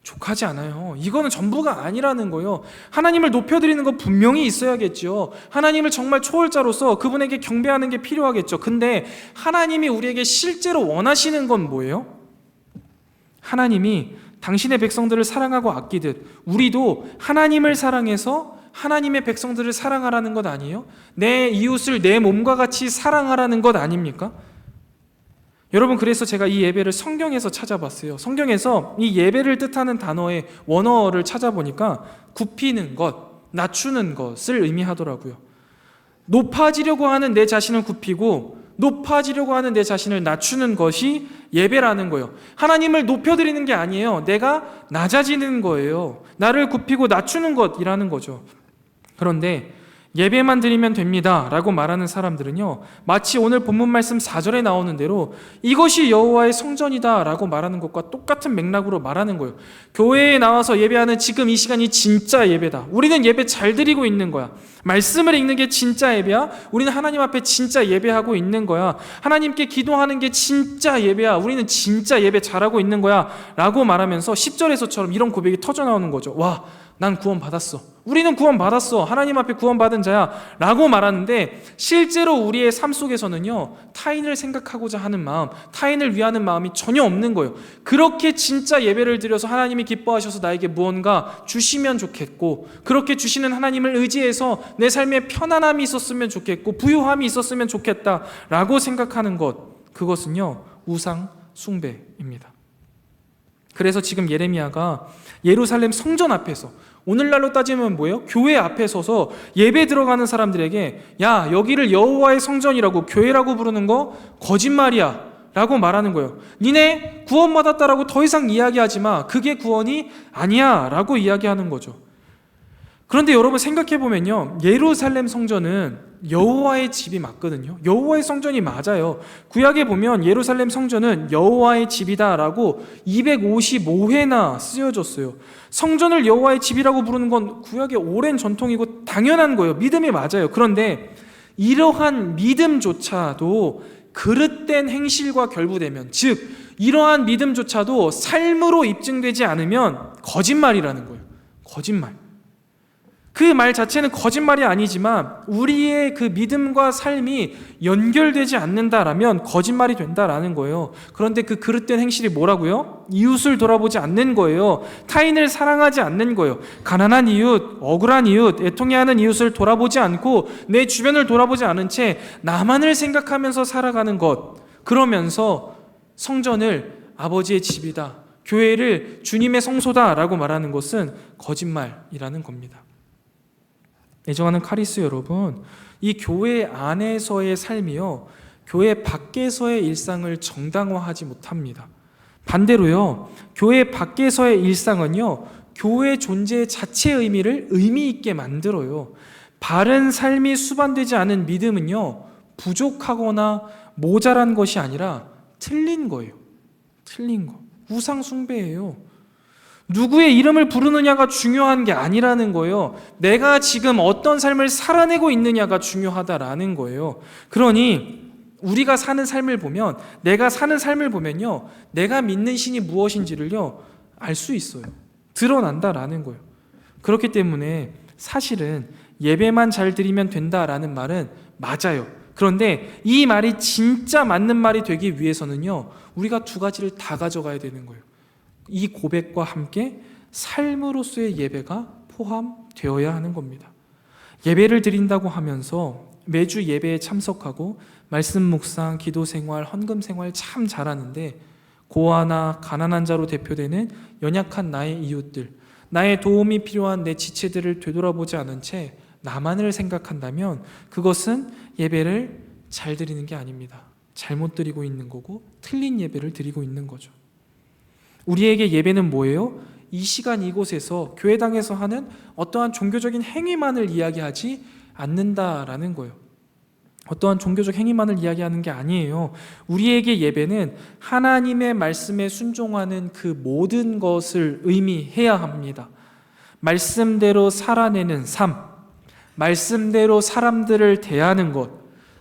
족하지 않아요. 이거는 전부가 아니라는 거예요. 하나님을 높여드리는 거 분명히 있어야겠죠. 하나님을 정말 초월자로서 그분에게 경배하는 게 필요하겠죠. 근데 하나님이 우리에게 실제로 원하시는 건 뭐예요? 하나님이 당신의 백성들을 사랑하고 아끼듯 우리도 하나님을 사랑해서 하나님의 백성들을 사랑하라는 것 아니에요? 내 이웃을 내 몸과 같이 사랑하라는 것 아닙니까? 여러분, 그래서 제가 이 예배를 성경에서 찾아봤어요. 성경에서 이 예배를 뜻하는 단어의 원어를 찾아보니까 굽히는 것, 낮추는 것을 의미하더라고요. 높아지려고 하는 내 자신을 굽히고 높아지려고 하는 내 자신을 낮추는 것이 예배라는 거예요. 하나님을 높여드리는 게 아니에요. 내가 낮아지는 거예요. 나를 굽히고 낮추는 것이라는 거죠. 그런데 예배만 드리면 됩니다 라고 말하는 사람들은요, 마치 오늘 본문 말씀 4절에 나오는 대로 이것이 여호와의 성전이다 라고 말하는 것과 똑같은 맥락으로 말하는 거예요. 교회에 나와서 예배하는 지금 이 시간이 진짜 예배다. 우리는 예배 잘 드리고 있는 거야. 말씀을 읽는 게 진짜 예배야. 우리는 하나님 앞에 진짜 예배하고 있는 거야. 하나님께 기도하는 게 진짜 예배야. 우리는 진짜 예배 잘하고 있는 거야 라고 말하면서 10절에서처럼 이런 고백이 터져 나오는 거죠. 와, 난 구원받았어. 우리는 구원받았어. 하나님 앞에 구원받은 자야 라고 말하는데, 실제로 우리의 삶 속에서는요, 타인을 생각하고자 하는 마음, 타인을 위하는 마음이 전혀 없는 거예요. 그렇게 진짜 예배를 드려서 하나님이 기뻐하셔서 나에게 무언가 주시면 좋겠고, 그렇게 주시는 하나님을 의지해서 내 삶에 편안함이 있었으면 좋겠고 부유함이 있었으면 좋겠다 라고 생각하는 것, 그것은요, 우상 숭배입니다. 그래서 지금 예레미야가 예루살렘 성전 앞에서, 오늘날로 따지면 뭐예요? 교회 앞에 서서 예배 들어가는 사람들에게, 야, 여기를 여호와의 성전이라고, 교회라고 부르는 거 거짓말이야 라고 말하는 거예요. 니네 구원받았다라고 더 이상 이야기하지 마. 그게 구원이 아니야 라고 이야기하는 거죠. 그런데 여러분 생각해 보면요, 예루살렘 성전은 여호와의 집이 맞거든요. 여호와의 성전이 맞아요. 구약에 보면 예루살렘 성전은 여호와의 집이다라고 255회나 쓰여졌어요. 성전을 여호와의 집이라고 부르는 건 구약의 오랜 전통이고 당연한 거예요. 믿음이 맞아요. 그런데 이러한 믿음조차도 그릇된 행실과 결부되면, 즉 이러한 믿음조차도 삶으로 입증되지 않으면 거짓말이라는 거예요. 거짓말. 그 말 자체는 거짓말이 아니지만 우리의 그 믿음과 삶이 연결되지 않는다라면 거짓말이 된다라는 거예요. 그런데 그 그릇된 행실이 뭐라고요? 이웃을 돌아보지 않는 거예요. 타인을 사랑하지 않는 거예요. 가난한 이웃, 억울한 이웃, 애통해하는 이웃을 돌아보지 않고 내 주변을 돌아보지 않은 채 나만을 생각하면서 살아가는 것. 그러면서 성전을 아버지의 집이다, 교회를 주님의 성소다라고 말하는 것은 거짓말이라는 겁니다. 애정하는 카리스 여러분, 이 교회 안에서의 삶이요, 교회 밖에서의 일상을 정당화하지 못합니다. 반대로요, 교회 밖에서의 일상은요, 교회 존재 자체의 의미를 의미 있게 만들어요. 바른 삶이 수반되지 않은 믿음은요, 부족하거나 모자란 것이 아니라 틀린 거예요. 틀린 거. 우상 숭배예요. 누구의 이름을 부르느냐가 중요한 게 아니라는 거예요. 내가 지금 어떤 삶을 살아내고 있느냐가 중요하다라는 거예요. 그러니 우리가 사는 삶을 보면, 내가 사는 삶을 보면요, 내가 믿는 신이 무엇인지를요 알 수 있어요. 드러난다라는 거예요. 그렇기 때문에 사실은 예배만 잘 드리면 된다라는 말은 맞아요. 그런데 이 말이 진짜 맞는 말이 되기 위해서는요, 우리가 두 가지를 다 가져가야 되는 거예요. 이 고백과 함께 삶으로서의 예배가 포함되어야 하는 겁니다. 예배를 드린다고 하면서 매주 예배에 참석하고 말씀 묵상, 기도 생활, 헌금 생활 참 잘하는데 고아나 가난한 자로 대표되는 연약한 나의 이웃들, 나의 도움이 필요한 내 지체들을 되돌아보지 않은 채 나만을 생각한다면 그것은 예배를 잘 드리는 게 아닙니다. 잘못 드리고 있는 거고 틀린 예배를 드리고 있는 거죠. 우리에게 예배는 뭐예요? 이 시간 이곳에서 교회당에서 하는 어떠한 종교적인 행위만을 이야기하지 않는다라는 거예요. 어떠한 종교적 행위만을 이야기하는 게 아니에요. 우리에게 예배는 하나님의 말씀에 순종하는 그 모든 것을 의미해야 합니다. 말씀대로 살아내는 삶, 말씀대로 사람들을 대하는 것,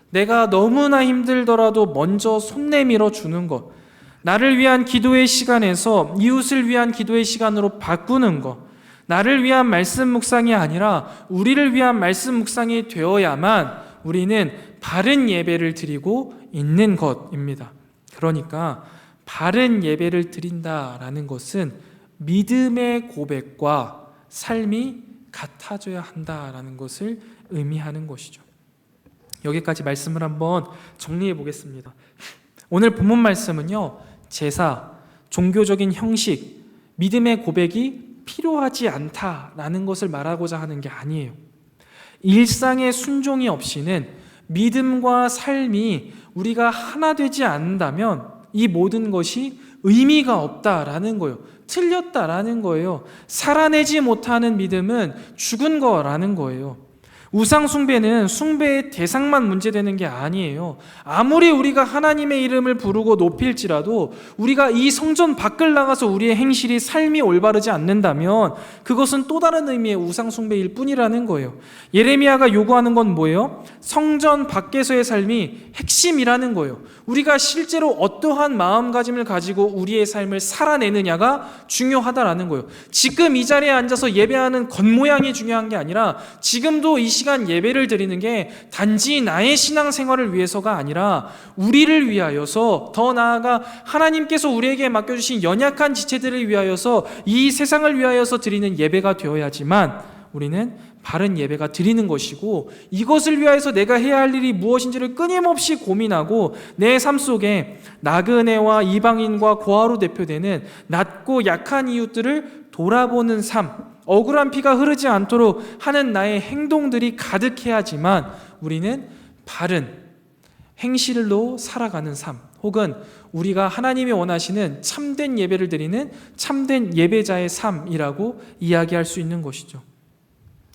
내가 너무나 힘들더라도 먼저 손 내밀어 주는 것, 나를 위한 기도의 시간에서 이웃을 위한 기도의 시간으로 바꾸는 것, 나를 위한 말씀 묵상이 아니라 우리를 위한 말씀 묵상이 되어야만 우리는 바른 예배를 드리고 있는 것입니다. 그러니까 바른 예배를 드린다라는 것은 믿음의 고백과 삶이 같아져야 한다라는 것을 의미하는 것이죠. 여기까지 말씀을 한번 정리해 보겠습니다. 오늘 본문 말씀은요, 제사, 종교적인 형식, 믿음의 고백이 필요하지 않다라는 것을 말하고자 하는 게 아니에요. 일상의 순종이 없이는 믿음과 삶이 우리가 하나 되지 않는다면 이 모든 것이 의미가 없다라는 거예요. 틀렸다라는 거예요. 살아내지 못하는 믿음은 죽은 거라는 거예요. 우상 숭배는 숭배의 대상만 문제되는 게 아니에요. 아무리 우리가 하나님의 이름을 부르고 높일지라도 우리가 이 성전 밖을 나가서 우리의 행실이, 삶이 올바르지 않는다면 그것은 또 다른 의미의 우상 숭배일 뿐이라는 거예요. 예레미야가 요구하는 건 뭐예요? 성전 밖에서의 삶이 핵심이라는 거예요. 우리가 실제로 어떠한 마음가짐을 가지고 우리의 삶을 살아내느냐가 중요하다라는 거예요. 지금 이 자리에 앉아서 예배하는 겉모양이 중요한 게 아니라 지금도 이 시간 예배를 드리는 게 단지 나의 신앙생활을 위해서가 아니라 우리를 위하여서, 더 나아가 하나님께서 우리에게 맡겨주신 연약한 지체들을 위하여서, 이 세상을 위하여서 드리는 예배가 되어야지만 우리는 바른 예배가 드리는 것이고, 이것을 위하여서 내가 해야 할 일이 무엇인지를 끊임없이 고민하고 내 삶 속에 나그네와 이방인과 고아로 대표되는 낮고 약한 이웃들을 돌아보는 삶, 억울한 피가 흐르지 않도록 하는 나의 행동들이 가득해야지만 우리는 바른 행실로 살아가는 삶, 혹은 우리가 하나님이 원하시는 참된 예배를 드리는 참된 예배자의 삶이라고 이야기할 수 있는 것이죠.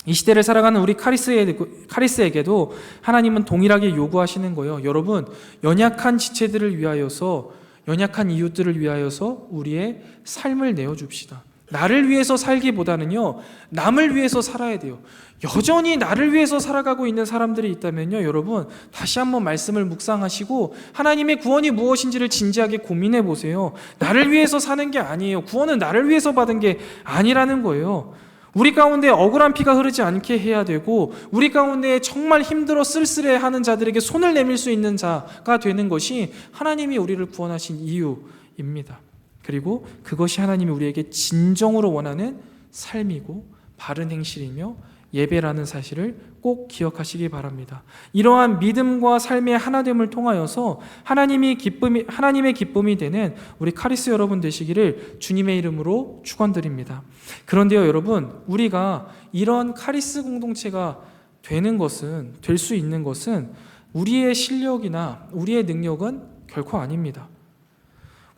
이 시대를 살아가는 우리 카리스에게도 하나님은 동일하게 요구하시는 거예요. 여러분, 연약한 지체들을 위하여서, 연약한 이웃들을 위하여서 우리의 삶을 내어줍시다. 나를 위해서 살기보다는요, 남을 위해서 살아야 돼요. 여전히 나를 위해서 살아가고 있는 사람들이 있다면요, 여러분, 다시 한번 말씀을 묵상하시고 하나님의 구원이 무엇인지를 진지하게 고민해 보세요. 나를 위해서 사는 게 아니에요. 구원은 나를 위해서 받은 게 아니라는 거예요. 우리 가운데 억울한 피가 흐르지 않게 해야 되고, 우리 가운데 정말 힘들어 쓸쓸해하는 자들에게 손을 내밀 수 있는 자가 되는 것이 하나님이 우리를 구원하신 이유입니다. 그리고 그것이 하나님이 우리에게 진정으로 원하는 삶이고 바른 행실이며 예배라는 사실을 꼭 기억하시기 바랍니다. 이러한 믿음과 삶의 하나됨을 통하여서 하나님의 기쁨이 되는 우리 카리스 여러분 되시기를 주님의 이름으로 축원드립니다. 그런데요, 여러분, 우리가 이런 카리스 공동체가 될 수 있는 것은 우리의 실력이나 우리의 능력은 결코 아닙니다.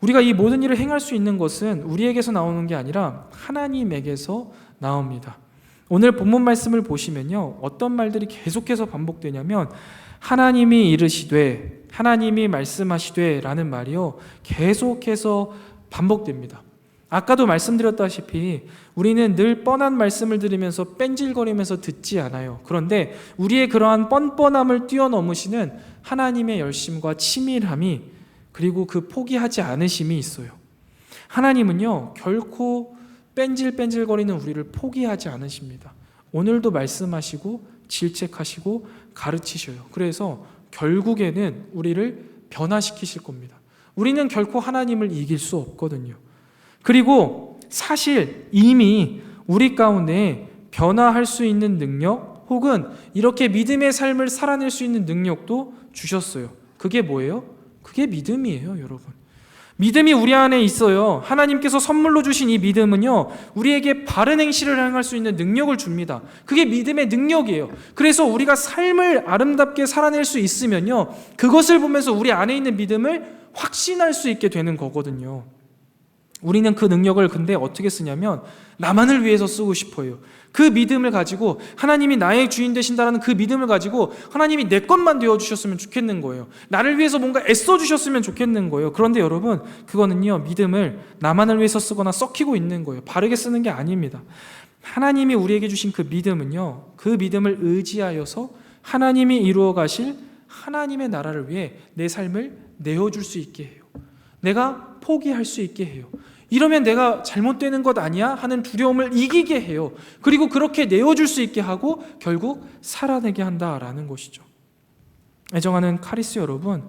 우리가 이 모든 일을 행할 수 있는 것은 우리에게서 나오는 게 아니라 하나님에게서 나옵니다. 오늘 본문 말씀을 보시면요, 어떤 말들이 계속해서 반복되냐면 하나님이 이르시되, 하나님이 말씀하시되 라는 말이요, 계속해서 반복됩니다. 아까도 말씀드렸다시피 우리는 늘 뻔한 말씀을 들으면서 뺀질거리면서 듣지 않아요. 그런데 우리의 그러한 뻔뻔함을 뛰어넘으시는 하나님의 열심과 치밀함이, 그리고 그 포기하지 않으심이 있어요. 하나님은요, 결코 뺀질뺀질거리는 우리를 포기하지 않으십니다. 오늘도 말씀하시고 질책하시고 가르치셔요. 그래서 결국에는 우리를 변화시키실 겁니다. 우리는 결코 하나님을 이길 수 없거든요. 그리고 사실 이미 우리 가운데 변화할 수 있는 능력, 혹은 이렇게 믿음의 삶을 살아낼 수 있는 능력도 주셨어요. 그게 뭐예요? 그게 믿음이에요, 여러분. 믿음이 우리 안에 있어요. 하나님께서 선물로 주신 이 믿음은요, 우리에게 바른 행실을 행할 수 있는 능력을 줍니다. 그게 믿음의 능력이에요. 그래서 우리가 삶을 아름답게 살아낼 수 있으면요, 그것을 보면서 우리 안에 있는 믿음을 확신할 수 있게 되는 거거든요. 우리는 그 능력을 근데 어떻게 쓰냐면 나만을 위해서 쓰고 싶어요. 그 믿음을 가지고, 하나님이 나의 주인 되신다는 그 믿음을 가지고 하나님이 내 것만 되어주셨으면 좋겠는 거예요. 나를 위해서 뭔가 애써주셨으면 좋겠는 거예요. 그런데 여러분, 그거는요, 믿음을 나만을 위해서 쓰거나 썩히고 있는 거예요. 바르게 쓰는 게 아닙니다. 하나님이 우리에게 주신 그 믿음은요, 그 믿음을 의지하여서 하나님이 이루어 가실 하나님의 나라를 위해 내 삶을 내어줄 수 있게 해요. 내가 포기할 수 있게 해요. 이러면 내가 잘못되는 것 아니야? 하는 두려움을 이기게 해요. 그리고 그렇게 내어줄 수 있게 하고 결국 살아내게 한다라는 것이죠. 애정하는 카리스 여러분,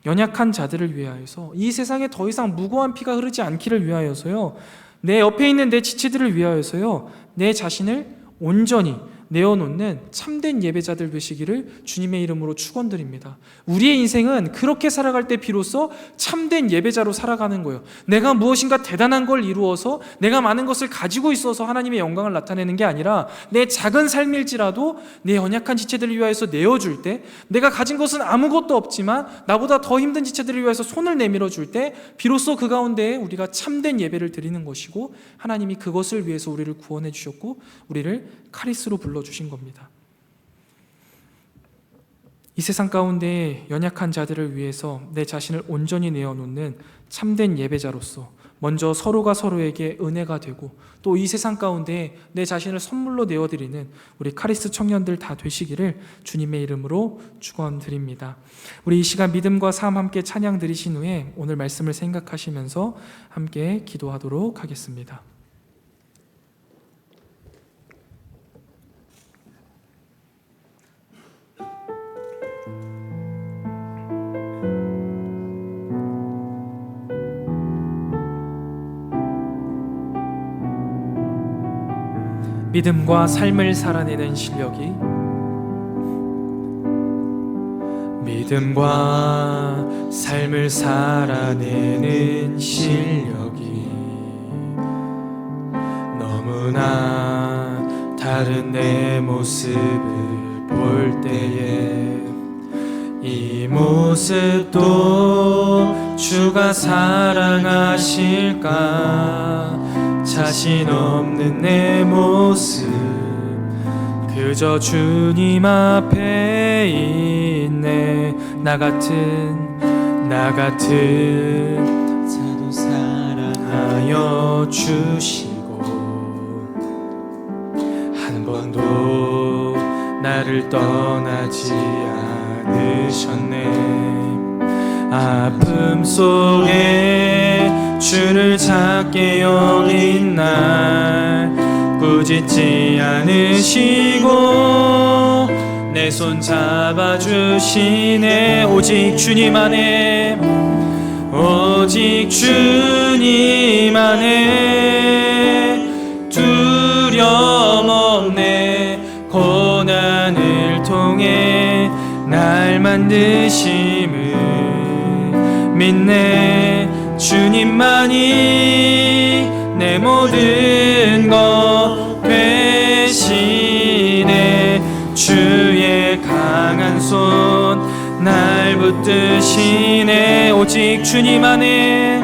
연약한 자들을 위하여서, 이 세상에 더 이상 무고한 피가 흐르지 않기를 위하여서요, 내 옆에 있는 내 지체들을 위하여서요, 내 자신을 온전히 내어놓는 참된 예배자들 되시기를 주님의 이름으로 축원드립니다. 우리의 인생은 그렇게 살아갈 때 비로소 참된 예배자로 살아가는 거예요. 내가 무엇인가 대단한 걸 이루어서, 내가 많은 것을 가지고 있어서 하나님의 영광을 나타내는 게 아니라, 내 작은 삶일지라도 내 연약한 지체들을 위하여서 내어줄 때, 내가 가진 것은 아무것도 없지만 나보다 더 힘든 지체들을 위해서 손을 내밀어 줄 때 비로소 그 가운데 우리가 참된 예배를 드리는 것이고, 하나님이 그것을 위해서 우리를 구원해 주셨고 우리를 카리스로 불러주신 겁니다. 이 세상 가운데 연약한 자들을 위해서 내 자신을 온전히 내어놓는 참된 예배자로서 먼저 서로가 서로에게 은혜가 되고, 또 이 세상 가운데 내 자신을 선물로 내어드리는 우리 카리스 청년들 다 되시기를 주님의 이름으로 축원드립니다. 우리 이 시간 믿음과 삶 함께 찬양 드리신 후에 오늘 말씀을 생각하시면서 함께 기도하도록 하겠습니다. 믿음과 삶을 살아내는 실력이, 믿음과 삶을 살아내는 실력이 너무나 다른 내 모습을 볼 때에 이 모습도 주가 사랑하실까? 자신 없는 내 모습 그저 주님 앞에 있네. 나 같은 자도 사랑하여 주시고 한 번도 나를 떠나지 않으셨네. 아픔 속에 주를 찾게 여긴 날 꾸짖지 않으시고 내 손 잡아주시네. 오직 주님 안에 오직 주님 안에 두려움 없네. 고난을 통해 날 만드심을 믿네. 주님만이 내 모든 것 되시네. 주의 강한 손 날 붙드시네. 오직 주님 안에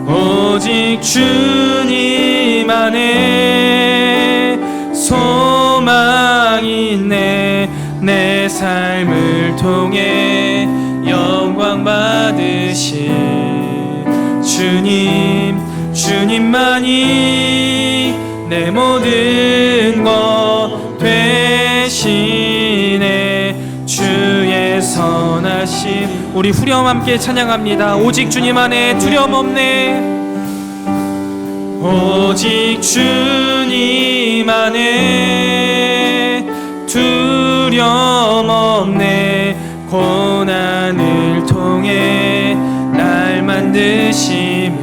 오직 주님 안에 소망이 있네. 내 삶을 통해 영광 받으실 주님만이 내 모든 것 되시네. 주의 선하심 우리 후렴 함께 찬양합니다. 오직 주님 안에 두려움 없네. 오직 주님 안에 두려움 없네. 고난을 통해 날 만드심을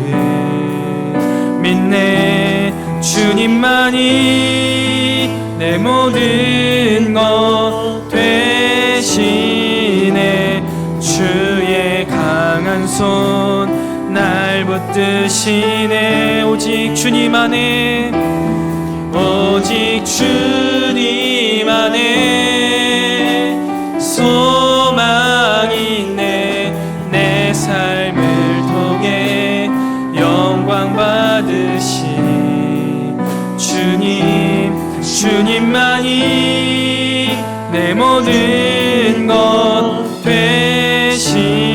믿네. 주님만이 내 모든 것 되시네. 주의 강한 손 날 붙드시네. 오직 주님 안에 오직 주님 안에 소망이 있네. 내 삶을 통해 영광 받으신 주님만이 내 모든 것 되시네.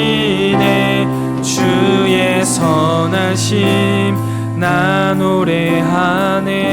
주의 선하심 나 노래하네.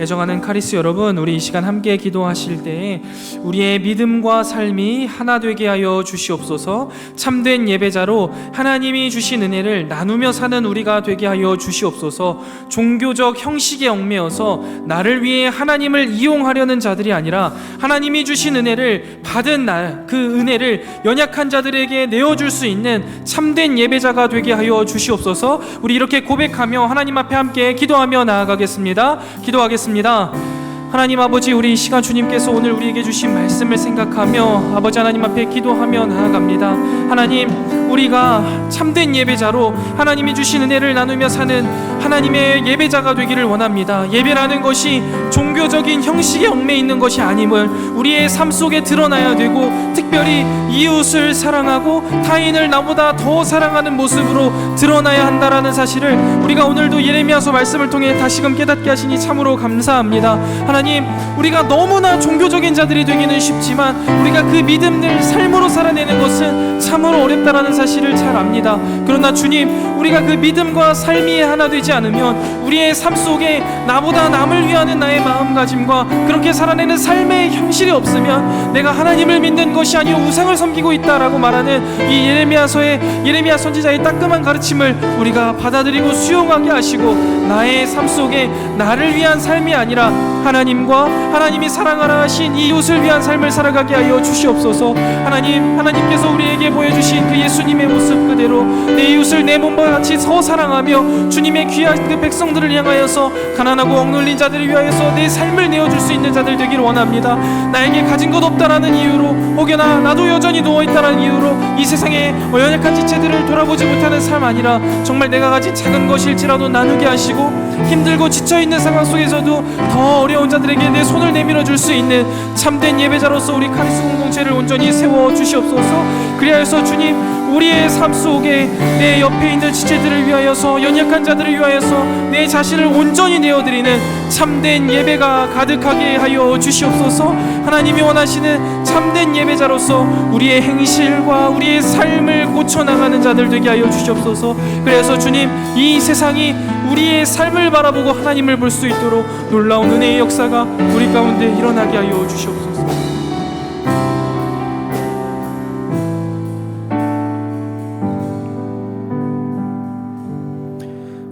애정하는 카리스 여러분, 우리 이 시간 함께 기도하실 때에 우리의 믿음과 삶이 하나 되게 하여 주시옵소서. 참된 예배자로 하나님이 주신 은혜를 나누며 사는 우리가 되게 하여 주시옵소서. 종교적 형식에 얽매여서 나를 위해 하나님을 이용하려는 자들이 아니라 하나님이 주신 은혜를 받은 그 은혜를 연약한 자들에게 내어줄 수 있는 참된 예배자가 되게 하여 주시옵소서. 우리 이렇게 고백하며 하나님 앞에 함께 기도하며 나아가겠습니다. 기도하겠습니다. 하나님 아버지, 우리 이 시간 주님께서 오늘 우리에게 주신 말씀을 생각하며 아버지 하나님 앞에 기도하며 나아갑니다. 하나님, 우리가 참된 예배자로 하나님이 주신 은혜를 나누며 사는 하나님의 예배자가 되기를 원합니다. 예배라는 것이 종교적인 형식에 얽매 있는 것이 아님을 우리의 삶 속에 드러나야 되고, 특별히 이웃을 사랑하고 타인을 나보다 더 사랑하는 모습으로 드러나야 한다라는 사실을 우리가 오늘도 예레미야서 말씀을 통해 다시금 깨닫게 하시니 참으로 감사합니다. 하나님, 우리가 너무나 종교적인 자들이 되기는 쉽지만 우리가 그 믿음을 삶으로 살아내는 것은 참으로 어렵다라는 사실을 잘 압니다. 그러나 주님, 우리가 그 믿음과 삶이 하나 되지 않으면 우리의 삶 속에 나보다 남을 위하는 나의 마음가짐과 그렇게 살아내는 삶의 형실이 없으면 내가 하나님을 믿는 것이 아니오 우상을 섬기고 있다라고 말하는 이 예레미야 선지자의 따끔한 가르침을 우리가 받아들이고 수용하게 하시고, 나의 삶 속에 나를 위한 삶이 아니라 하나님과 하나님이 사랑하라 하신 이웃을 위한 삶을 살아가게 하여 주시옵소서. 하나님께서 우리에게 보여주신 그 예수님의 모습 그대로 내 이웃을 내 몸과 같이 더 사랑하며 주님의 귀한 그 백성들을 향하여서 가난하고 억눌린 자들을 위하여서 내 삶을 내어줄 수 있는 자들 되기를 원합니다. 나에게 가진 것 없다라는 이유로, 혹여나 나도 여전히 누워있다라는 이유로 이 세상의 연약한 지체들을 돌아보지 못하는 삶 아니라 정말 내가 가진 작은 것일지라도 나누게 하시고, 힘들고 지쳐있는 상황 속에서도 더 어려운 자들에게 내 손을 내밀어 줄 수 있는 참된 예배자로서 우리 카리스 공동체를 온전히 세워 주시옵소서. 그리하여서 주님, 우리의 삶 속에 내 옆에 있는 지체들을 위하여서, 연약한 자들을 위하여서 내 자신을 온전히 내어드리는 참된 예배가 가득하게 하여 주시옵소서. 하나님이 원하시는 참된 예배자로서 우리의 행실과 우리의 삶을 고쳐나가는 자들 되게 하여 주시옵소서. 그래서 주님, 이 세상이 우리의 삶을 바라보고 하나님을 볼 수 있도록 놀라운 은혜의 역사가 우리 가운데 일어나게 하여 주시옵소서.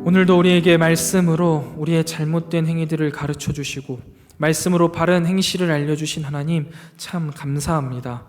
오늘도 우리에게 말씀으로 우리의 잘못된 행위들을 가르쳐 주시고 말씀으로 바른 행실을 알려주신 하나님 참 감사합니다.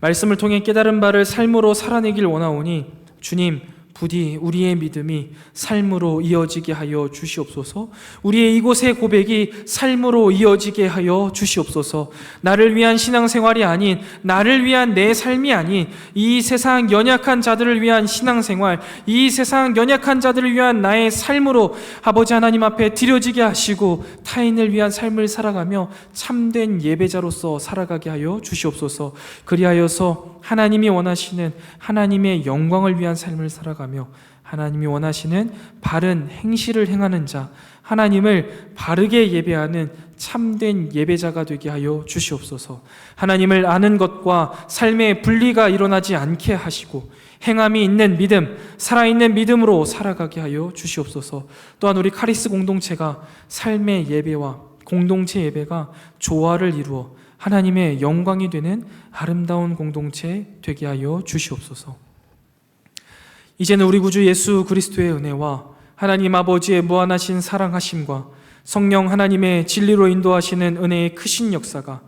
말씀을 통해 깨달은 바를 삶으로 살아내길 원하오니 주님, 부디 우리의 믿음이 삶으로 이어지게 하여 주시옵소서. 우리의 이곳의 고백이 삶으로 이어지게 하여 주시옵소서. 나를 위한 신앙생활이 아닌, 나를 위한 내 삶이 아닌 이 세상 연약한 자들을 위한 신앙생활, 이 세상 연약한 자들을 위한 나의 삶으로 아버지 하나님 앞에 드려지게 하시고 타인을 위한 삶을 살아가며 참된 예배자로서 살아가게 하여 주시옵소서. 그리하여서 하나님이 원하시는 하나님의 영광을 위한 삶을 살아가며 하나님이 원하시는 바른 행실을 행하는 자, 하나님을 바르게 예배하는 참된 예배자가 되게 하여 주시옵소서. 하나님을 아는 것과 삶의 분리가 일어나지 않게 하시고 행함이 있는 믿음, 살아있는 믿음으로 살아가게 하여 주시옵소서. 또한 우리 카리스 공동체가 삶의 예배와 공동체 예배가 조화를 이루어 하나님의 영광이 되는 아름다운 공동체 되게 하여 주시옵소서. 이제는 우리 구주 예수 그리스도의 은혜와 하나님 아버지의 무한하신 사랑하심과 성령 하나님의 진리로 인도하시는 은혜의 크신 역사가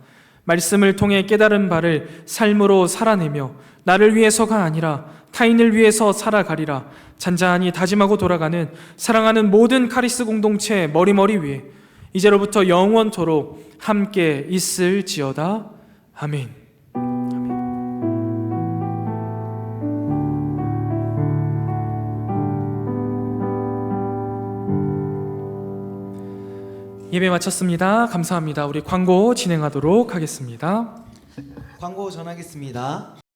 말씀을 통해 깨달은 바를 삶으로 살아내며 나를 위해서가 아니라 타인을 위해서 살아가리라 잔잔히 다짐하고 돌아가는 사랑하는 모든 카리스 공동체 머리머리 위에 이제로부터 영원토록 함께 있을지어다. 아멘. 예배 마쳤습니다. 감사합니다. 우리 광고 진행하도록 하겠습니다. 광고 전하겠습니다.